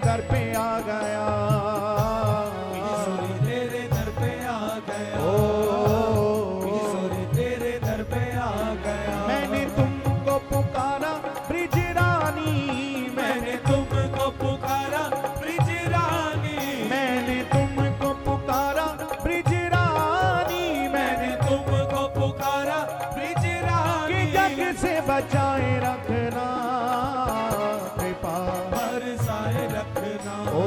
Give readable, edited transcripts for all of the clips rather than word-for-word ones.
दर पे आ गया, ईश्वरी तेरे दर पे आ गया, ईश्वरी तेरे दर पे आ गया। मैंने तुमको पुकारा ब्रिज रानी, मैंने तुमको पुकारा ब्रिज रानी, मैंने तुमको पुकारा ब्रिज रानी, मैंने तुमको पुकारा ब्रिज कि रानी। जग से बचाए रखना, कृपा बरसाए रखना, ओ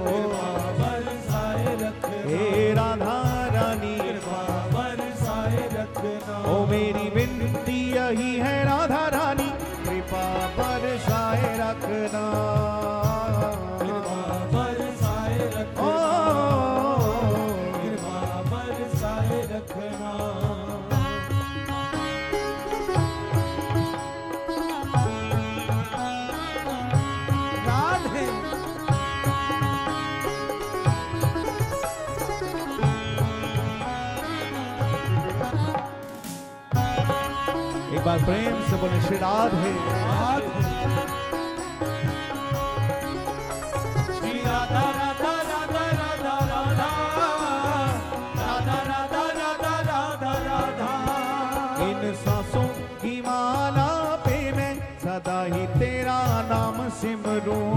कृपा बरसाए रखना, हे राधा रानी, कृपा बरसाए रखना। ओ मेरी विनती यही है राधा रानी, कृपा बरसाए रखना, कृपा बरसाए रखना, कृपा बरसाए रखना। राधे एक बार प्रेम से बोले श्री राधे। श्री राधा राधा राधा राधा राधा राधा राधा राधा राधा राधा। इन सांसों की माला पे मैं सदा ही तेरा नाम सिमरूं,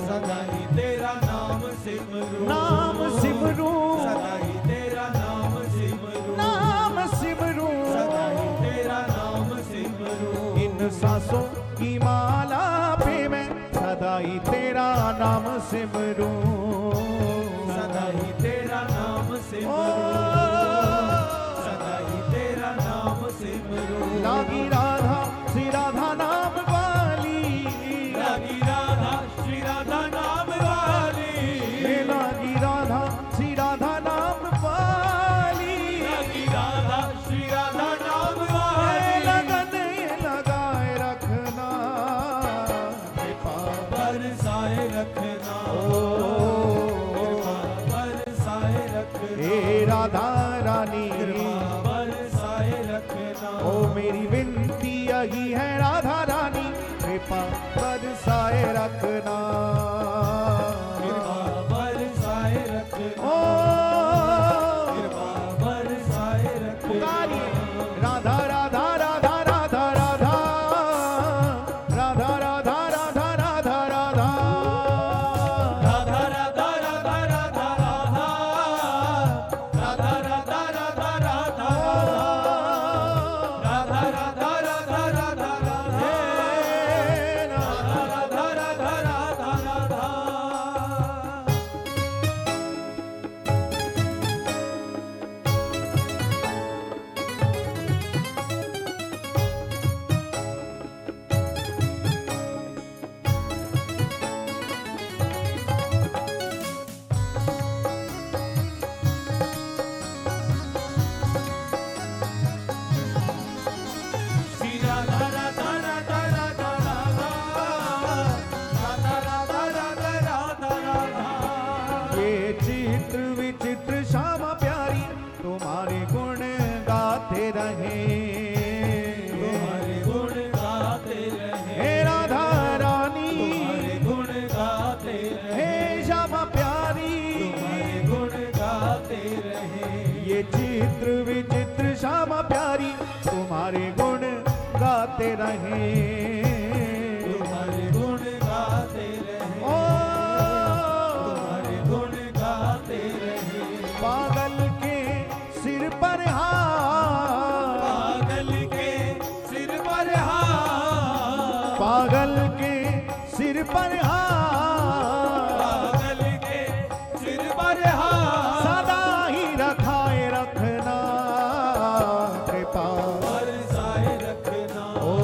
सदा ही तेरा नाम सिमरूं, नाम सिमरूं, सदा ही तेरा नाम सिमरूं, नाम सिमरूं, सदा ही तेरा नाम सिमरूं। इन सांसों की माला पे मैं सदा ही तेरा नाम सिमरूं, सदा ही तेरा नाम ओ, सिमरूं, सदा ही तेरा नाम सिमरूं। लागी राधा श्री राधा नाम वाली, लागी राधा श्री राधा नाम वाली, लागी राधा श्री राधा नाम वाली, लागी राधा श्री राधा नाम वाली। लगन ये लगाए रखना, कृपा बरसाए रखना, कृपा बरसाए रखना, हे राधा रानी, कृपा बरसाए रखना। ओ मेरी विनती यही है राधा रानी, कृपा बरसाए रखना, कृपा बरसाए रखना, ओ कृपा बरसाए रखना। पुकारिए राधा राधा राधा राधा राधा राधा राधा राधा राधा राधा राधा राधा राधा राधा राधा, राधा राधा राधा राधा, राधा राधा राधा राधा राधा, हे राधा राधा राधा राधा राधा। श्री राधा राधा राधा राधा राधा, राधा राधा राधा राधा राधा। ये चित्र विचित्र श्यामा प्यारी तुम्हारे गुण गाते रहे, तुम्हारे गुण गाते रहे, हे राधा रानी, तुम्हारे गुण गाते रहे, हे श्यामा प्यारी, तुम्हारे गुण गाते रहे। ये चित्र विचित्र श्यामा प्यारी तुम्हारे गुण गाते रहे, तुम्हारे गुण गाते रहे, ओ तुम्हारे गुण गाते रहे। पागल के सिर पर हाथ, पागल के सिर पर हाथ, पागल के सिर पर हाथ, पागल के सिर पर हाथ। सदा ही रखाए रखना, कृपा बरसाए रखना, ओ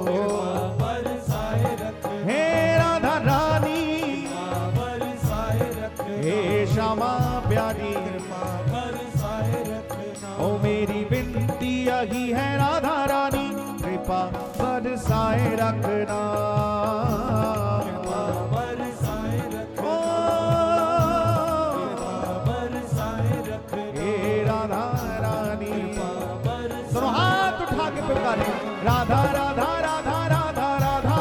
कृपा बरसाए रखना, हे राधा रानी, कृपा बरसाए रखना, हे श्यामा प्यारी, कृपा बरसाए रखना। ओ मेरी विनती यही है राधा रानी, कृपा बरसाए रखना, कृपा बरसाए रखना, ओ कृपा बरसाए रखना, हे राधा रानी। कृपा बरसाए। दोनों हाथ उठा के पुकारे राधा राधा राधा राधा राधा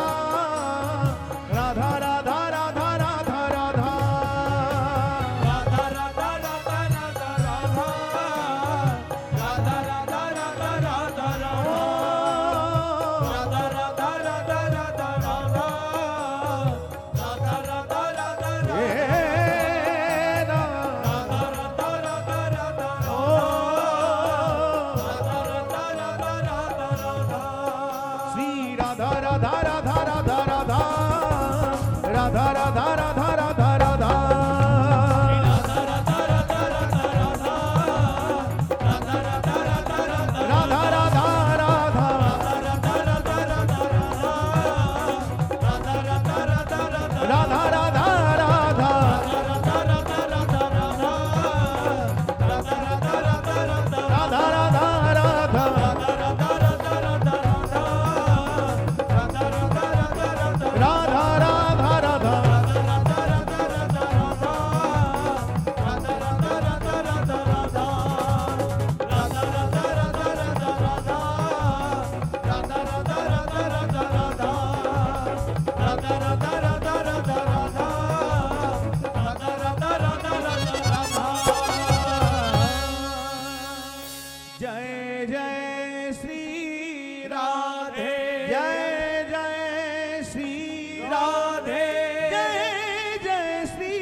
जय जय श्री राधे जय जय श्री राधे जय जय श्री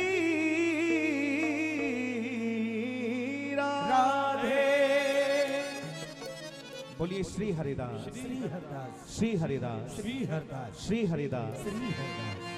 राधे बोलिए श्री हरिदास श्री हरदास श्री हरिदास श्री हरदास श्री हरिदास श्री हरदास